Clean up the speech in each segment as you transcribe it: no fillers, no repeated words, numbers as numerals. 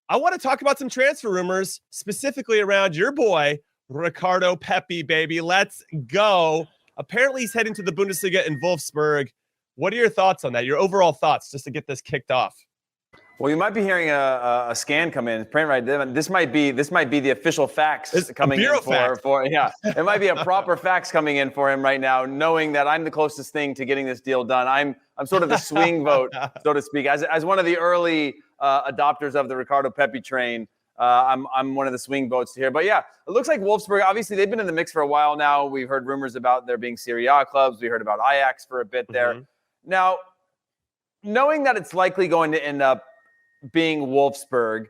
I want to talk about some transfer rumors, specifically around your boy, Ricardo Pepi, baby. Let's go. Apparently, he's heading to the Bundesliga in Wolfsburg. What are your thoughts on that? Your overall thoughts, just to get this kicked off. Well, you might be hearing a scan come in. Print right there. This might be the official fax coming in for yeah. It might be a proper fax coming in for him right now, knowing that I'm the closest thing to getting this deal done. I'm sort of the swing vote, so to speak, as one of the early adopters of the Ricardo Pepi train. I'm one of the swing votes here. But yeah, it looks like Wolfsburg, obviously they've been in the mix for a while now. We've heard rumors about there being Serie A clubs. We heard about Ajax for a bit there. Mm-hmm. Now, knowing that it's likely going to end up being Wolfsburg,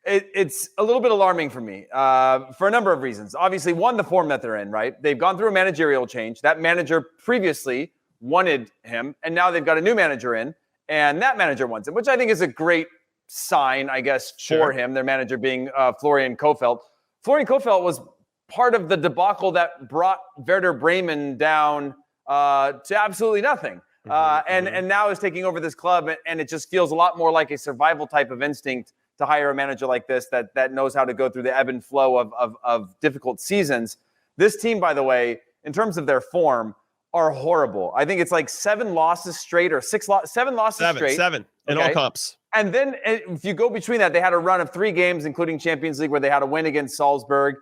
it's a little bit alarming for me for a number of reasons. Obviously, one, the form that they're in, right? They've gone through a managerial change. That manager previously wanted him, and now they've got a new manager in, and that manager wants him, which I think is a great sign, I guess, for him, their manager being Florian Kohfeldt. Florian Kohfeldt was part of the debacle that brought Werder Bremen down to absolutely nothing. And now is taking over this club, and it just feels a lot more like a survival type of instinct to hire a manager like this that knows how to go through the ebb and flow of difficult seasons. This team, by the way, in terms of their form, are horrible. I think it's like 7 losses straight or 7 losses straight. Seven in all comps. And then if you go between that, they had a run of 3 games, including Champions League, where they had a win against Salzburg.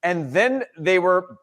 And then they were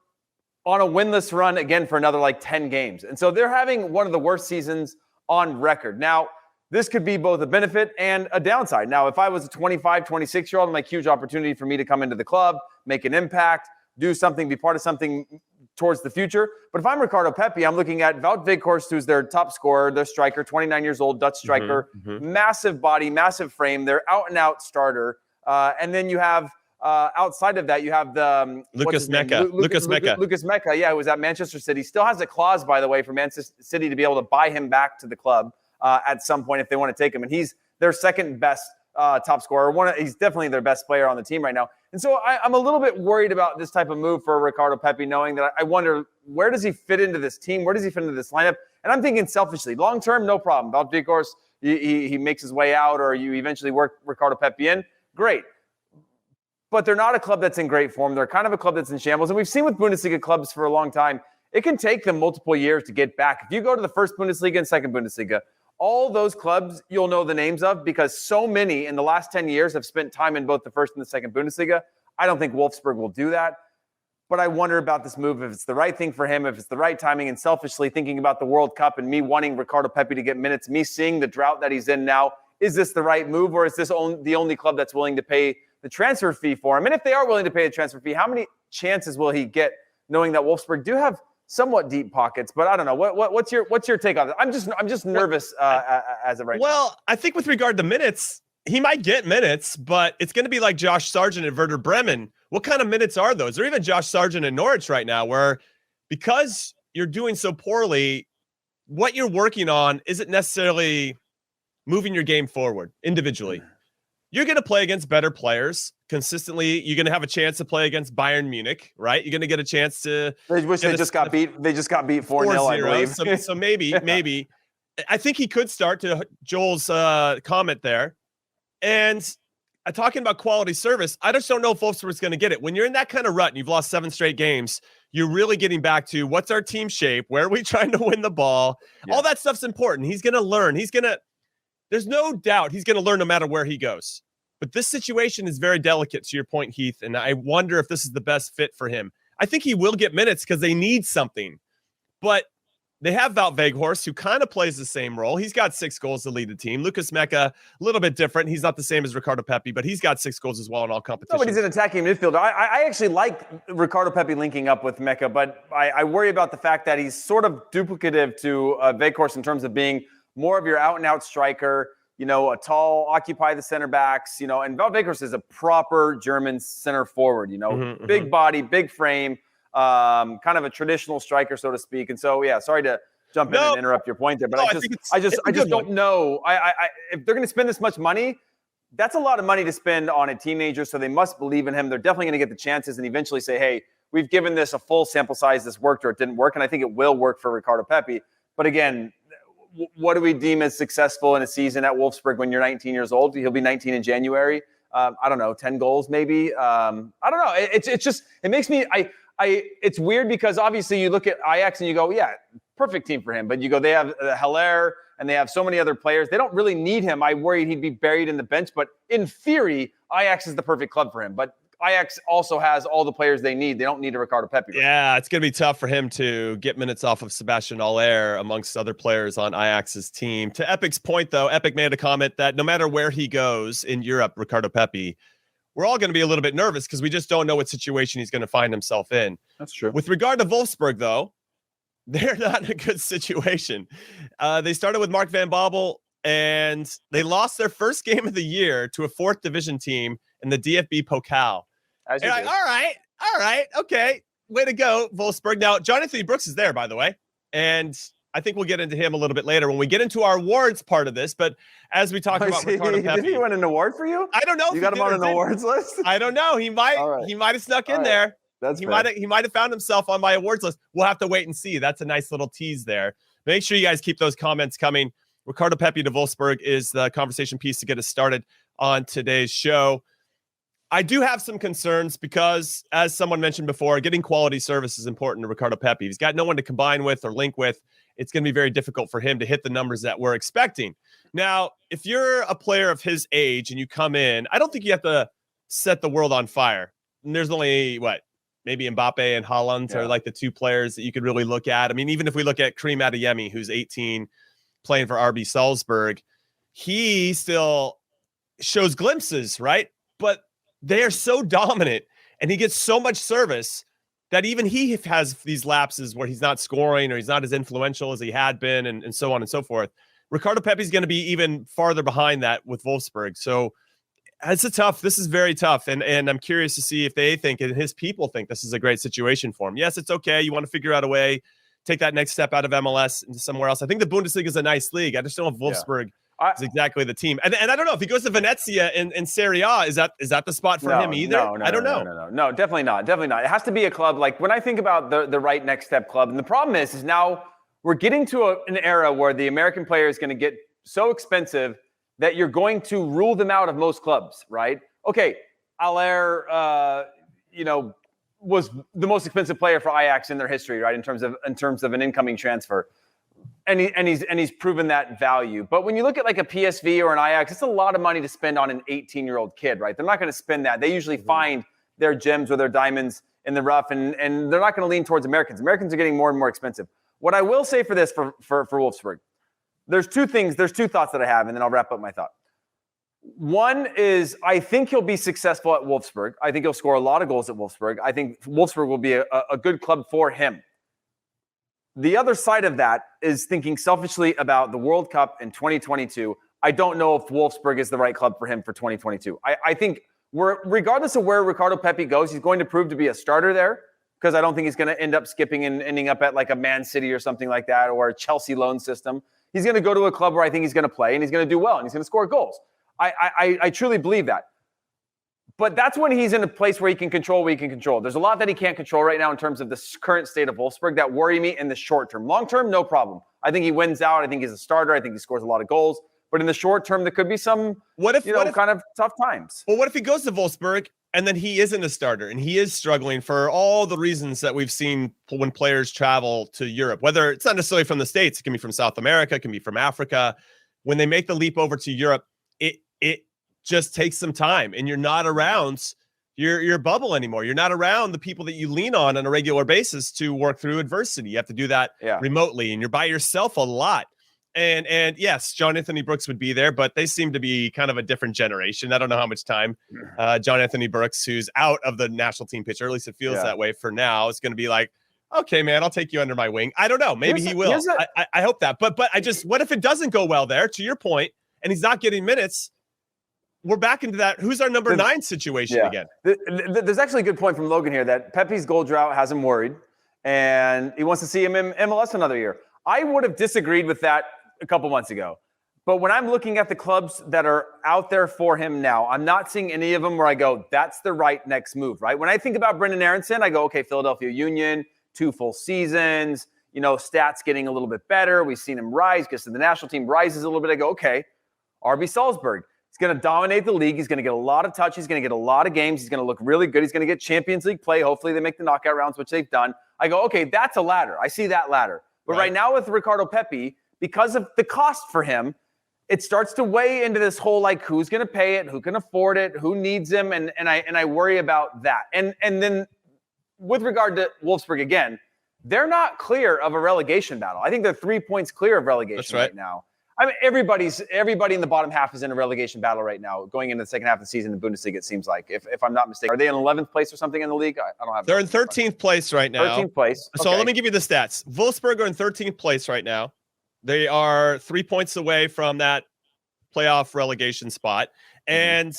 on a winless run again for another like 10 games. And so they're having one of the worst seasons on record. Now, this could be both a benefit and a downside. Now, if I was a 25, 26-year-old, like huge opportunity for me to come into the club, make an impact, do something, be part of something towards the future. But if I'm Ricardo Pepi, I'm looking at Wout Weghorst, who's their top scorer, their striker, 29 years old, Dutch striker, massive body, massive frame. They're out-and-out starter. And then you have outside of that, you have the Lucas Mecca. Lucas Mecca, yeah, who was at Manchester City. Still has a clause, by the way, for Manchester City to be able to buy him back to the club at some point if they want to take him. And he's their second best top scorer. He's definitely their best player on the team right now. And so I'm a little bit worried about this type of move for Ricardo Pepi, knowing that I wonder, where does he fit into this team? Where does he fit into this lineup? And I'm thinking selfishly, long-term, no problem. Wout Weghorst, he makes his way out, or you eventually work Ricardo Pepi in. Great. But they're not a club that's in great form. They're kind of a club that's in shambles. And we've seen with Bundesliga clubs for a long time, it can take them multiple years to get back. If you go to the first Bundesliga and second Bundesliga, all those clubs you'll know the names of because so many in the last 10 years have spent time in both the first and the second Bundesliga. I don't think Wolfsburg will do that. But I wonder about this move, if it's the right thing for him, if it's the right timing, and selfishly thinking about the World Cup and me wanting Ricardo Pepi to get minutes, me seeing the drought that he's in now. Is this the right move, or is this the only club that's willing to pay the transfer fee for him? And if they are willing to pay the transfer fee, how many chances will he get, knowing that Wolfsburg do have somewhat deep pockets? But I don't know. What's your take on it? I'm just nervous as of right now. Well, I think with regard to minutes, he might get minutes, but it's going to be like Josh Sargent at Werder Bremen. What kind of minutes are those? Or even Josh Sargent in Norwich right now, where because you're doing so poorly, what you're working on isn't necessarily moving your game forward individually. You're going to play against better players consistently. You're going to have a chance to play against Bayern Munich, right? You're going to get a chance to. They just got beat 4-0, I believe. So maybe. I think he could start, to Joel's comment there. And talking about quality service, I just don't know if Wolfsburg's going to get it. When you're in that kind of rut and you've lost 7 straight games, you're really getting back to what's our team shape? Where are we trying to win the ball? Yeah. All that stuff's important. He's going to learn. There's no doubt he's going to learn no matter where he goes. But this situation is very delicate, to your point, Heath, and I wonder if this is the best fit for him. I think he will get minutes because they need something. But they have Wout Weghorst, who kind of plays the same role. He's got 6 goals to lead the team. Lucas Mecca, a little bit different. He's not the same as Ricardo Pepi, but he's got 6 goals as well in all competitions. No, but he's an attacking midfielder. I actually like Ricardo Pepi linking up with Mecca, but I worry about the fact that he's sort of duplicative to Weghorst in terms of being more of your out-and-out striker, a tall, occupy the center backs, and Wout Weghorst is a proper German center forward, big body, big frame, kind of a traditional striker, so to speak. And so, yeah, sorry to jump in and interrupt your point there, but I just don't know. If they're going to spend this much money, that's a lot of money to spend on a teenager, so they must believe in him. They're definitely going to get the chances and eventually say, hey, we've given this a full sample size. This worked or it didn't work, and I think it will work for Ricardo Pepi. But again, what do we deem as successful in a season at Wolfsburg when you're 19 years old? He'll be 19 in January. I don't know, 10 goals maybe. I don't know. It's just, it makes me, it's weird because obviously you look at Ajax and you go, yeah, perfect team for him. But you go, they have Haller and they have so many other players. They don't really need him. I worried he'd be buried in the bench. But in theory, Ajax is the perfect club for him. But Ajax also has all the players they need. They don't need a Ricardo Pepi. Yeah, it's going to be tough for him to get minutes off of Sebastian Haller amongst other players on Ajax's team. To Epic's point, though, Epic made a comment that no matter where he goes in Europe, Ricardo Pepi, we're all going to be a little bit nervous because we just don't know what situation he's going to find himself in. That's true. With regard to Wolfsburg, though, they're not in a good situation. They started with Mark Van Bommel, and they lost their first game of the year to a 4th division team in the DFB Pokal. Like, all right, okay. Way to go, Wolfsburg. Now, John Anthony Brooks is there, by the way, and I think we'll get into him a little bit later when we get into our awards part of this. But as we talk about Ricardo Pepi, did he win an award for you? I don't know. You got him on an awards list? I don't know. He might have snuck in there. He might have found himself on my awards list. We'll have to wait and see. That's a nice little tease there. Make sure you guys keep those comments coming. Ricardo Pepi to Wolfsburg is the conversation piece to get us started on today's show. I do have some concerns because, as someone mentioned before, getting quality service is important to Ricardo Pepi. He's got no one to combine with or link with. It's going to be very difficult for him to hit the numbers that we're expecting. Now, if you're a player of his age and you come in, I don't think you have to set the world on fire. And there's only, maybe Mbappe and Haaland are like the two players that you could really look at. I mean, even if we look at Karim Adeyemi, who's 18, playing for RB Salzburg, he still shows glimpses, right? But they are so dominant and he gets so much service that even he has these lapses where he's not scoring or he's not as influential as he had been and so on and so forth. Ricardo Pepi is going to be even farther behind that with Wolfsburg. So this is very tough. And I'm curious to see if they think and his people think this is a great situation for him. Yes, it's okay. You want to figure out a way, take that next step out of MLS into somewhere else. I think the Bundesliga is a nice league. I just don't know if Wolfsburg is exactly the team. And I don't know if he goes to Venezia in Serie A, is that the spot for him either? I don't know. No, definitely not. Definitely not. It has to be a club. Like when I think about the right next step club, and the problem is now we're getting to an era where the American player is going to get so expensive that you're going to rule them out of most clubs, right? Okay, Haller, was the most expensive player for Ajax in their history, right? In terms of an incoming transfer. And he's proven that value. But when you look at like a PSV or an Ajax, it's a lot of money to spend on an 18-year-old kid, right? They're not going to spend that. They usually find their gems or their diamonds in the rough, and they're not going to lean towards Americans. Americans are getting more and more expensive. What I will say for this, for Wolfsburg, there's two thoughts that I have, and then I'll wrap up my thought. One is I think he'll be successful at Wolfsburg. I think he'll score a lot of goals at Wolfsburg. I think Wolfsburg will be a good club for him. The other side of that is thinking selfishly about the World Cup in 2022. I don't know if Wolfsburg is the right club for him for 2022. I think regardless of where Ricardo Pepi goes, he's going to prove to be a starter there because I don't think he's going to end up skipping and ending up at like a Man City or something like that or a Chelsea loan system. He's going to go to a club where I think he's going to play and he's going to do well and he's going to score goals. I truly believe that. But that's when he's in a place where he can control what he can control. There's a lot that he can't control right now in terms of the current state of Wolfsburg that worry me in the short term. Long term, no problem. I think he wins out. I think he's a starter. I think he scores a lot of goals. But in the short term, there could be some kind of tough times. Well, what if he goes to Wolfsburg and then he isn't a starter and he is struggling for all the reasons that we've seen when players travel to Europe, whether it's not necessarily from the States, it can be from South America, it can be from Africa. When they make the leap over to Europe, it just takes some time and you're not around your bubble anymore. You're not around the people that you lean on a regular basis to work through adversity. You have to do that remotely and you're by yourself a lot. And yes, John Anthony Brooks would be there, but they seem to be kind of a different generation. I don't know how much time John Anthony Brooks, who's out of the national team picture, at least it feels that way for now, is going to be like, okay, man, I'll take you under my wing. I don't know. Maybe he will. I hope that. But what if it doesn't go well there, to your point, and he's not getting minutes? We're back into that. Who's our number 9 situation again? There's actually a good point from Logan here that Pepi's goal drought has him worried, and he wants to see him in MLS another year. I would have disagreed with that a couple months ago. But when I'm looking at the clubs that are out there for him now, I'm not seeing any of them where I go, that's the right next move, right? When I think about Brendan Aronson, I go, okay, Philadelphia Union, 2 full seasons, stats getting a little bit better. We've seen him rise because the national team rises a little bit. I go, okay, RB Salzburg. He's going to dominate the league. He's going to get a lot of touch. He's going to get a lot of games. He's going to look really good. He's going to get Champions League play. Hopefully they make the knockout rounds, which they've done. I go, okay, that's a ladder. I see that ladder. But right now with Ricardo Pepi, because of the cost for him, it starts to weigh into this whole, like, who's going to pay it, who can afford it, who needs him, and I worry about that. And then with regard to Wolfsburg, again, they're not clear of a relegation battle. I think they're 3 points clear of relegation right now. I mean, everybody in the bottom half is in a relegation battle right now, going into the second half of the season in Bundesliga, it seems like, if I'm not mistaken. Are they in 11th place or something in the league? I don't have. They're in 13th place right now. 13th place. So let me give you the stats. Wolfsburg are in 13th place right now. They are 3 points away from that playoff relegation spot. And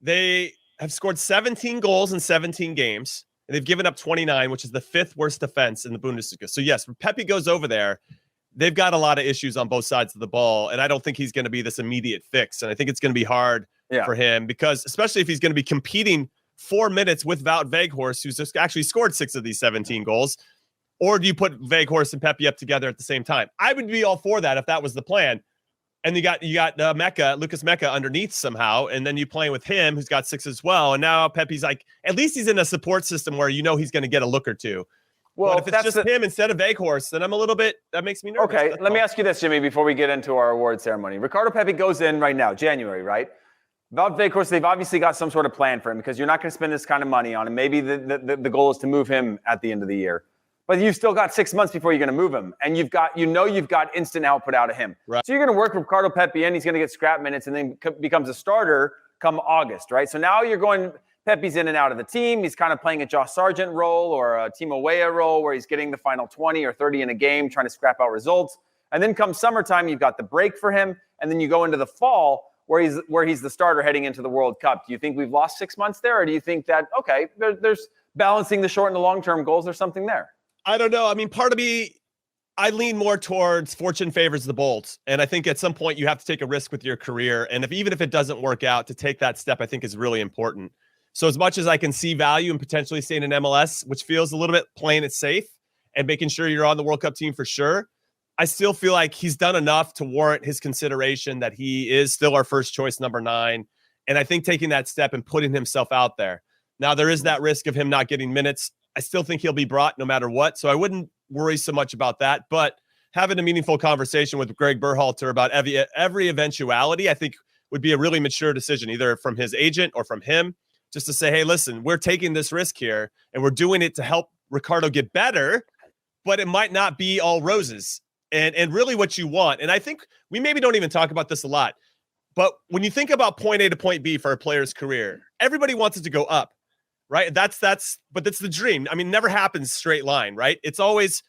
they have scored 17 goals in 17 games. And they've given up 29, which is the 5th worst defense in the Bundesliga. So yes, when Pepi goes over there, they've got a lot of issues on both sides of the ball. And I don't think he's going to be this immediate fix. And I think it's going to be hard for him, because especially if he's going to be competing 4 minutes with Wout Weghorst, who's just actually scored 6 of these 17 goals. Or do you put Weghorst and Pepi up together at the same time? I would be all for that if that was the plan. And you got Lucas Mecca underneath somehow, and then you playing with him, who's got 6 as well. And now Pepi's like, at least he's in a support system where he's going to get a look or two. Well, but if it's just him instead of Weghorst, then I'm a little bit, that makes me nervous. Okay, let me ask you this, Jimmy, before we get into our award ceremony. Ricardo Pepi goes in right now, January, right? Wout Weghorst, they've obviously got some sort of plan for him, because you're not going to spend this kind of money on him. Maybe the goal is to move him at the end of the year. But you've still got 6 months before you're going to move him. And you've got instant output out of him. Right. So you're going to work Ricardo Pepi in. He's going to get scrap minutes and then becomes a starter come August, right? So now you're going, Pepi's in and out of the team. He's kind of playing a Josh Sargent role or a Timo Weah role, where he's getting the final 20 or 30 in a game, trying to scrap out results. And then come summertime, you've got the break for him. And then you go into the fall where he's the starter heading into the World Cup. Do you think we've lost 6 months there? Or do you think that, okay, there's balancing the short and the long-term goals, there's something there? I don't know. I mean, part of me, I lean more towards fortune favors the bold. And I think at some point you have to take a risk with your career. And even if it doesn't work out, to take that step, I think is really important. So as much as I can see value in potentially staying in MLS, which feels a little bit playing it safe and making sure you're on the World Cup team for sure, I still feel like he's done enough to warrant his consideration that he is still our first choice number 9. And I think taking that step and putting himself out there. Now, there is that risk of him not getting minutes. I still think he'll be brought no matter what. So I wouldn't worry so much about that. But having a meaningful conversation with Greg Berhalter about every eventuality, I think would be a really mature decision, either from his agent or from him, just to say, hey, listen, we're taking this risk here and we're doing it to help Ricardo get better, but it might not be all roses. And really what you want. And I think we maybe don't even talk about this a lot, but when you think about point A to point B for a player's career, everybody wants it to go up. Right. But that's the dream. I mean, it never happens straight line, right? It's always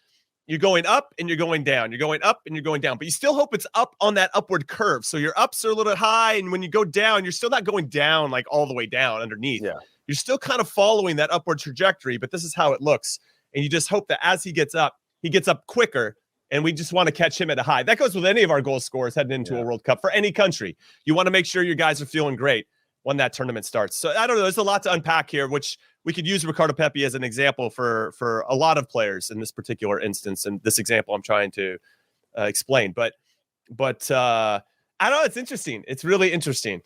you're going up and you're going down. You're going up and you're going down, but you still hope it's up on that upward curve. So your ups are a little bit high. And when you go down, you're still not going down like all the way down underneath. Yeah. You're still kind of following that upward trajectory, but this is how it looks. And you just hope that as he gets up quicker. And we just want to catch him at a high. That goes with any of our goal scorers heading into a World Cup for any country. You want to make sure your guys are feeling great when that tournament starts. So I don't know. There's a lot to unpack here, which we could use Ricardo Pepi as an example for a lot of players in this particular instance. And this example I'm trying to explain. But I don't know. It's interesting. It's really interesting.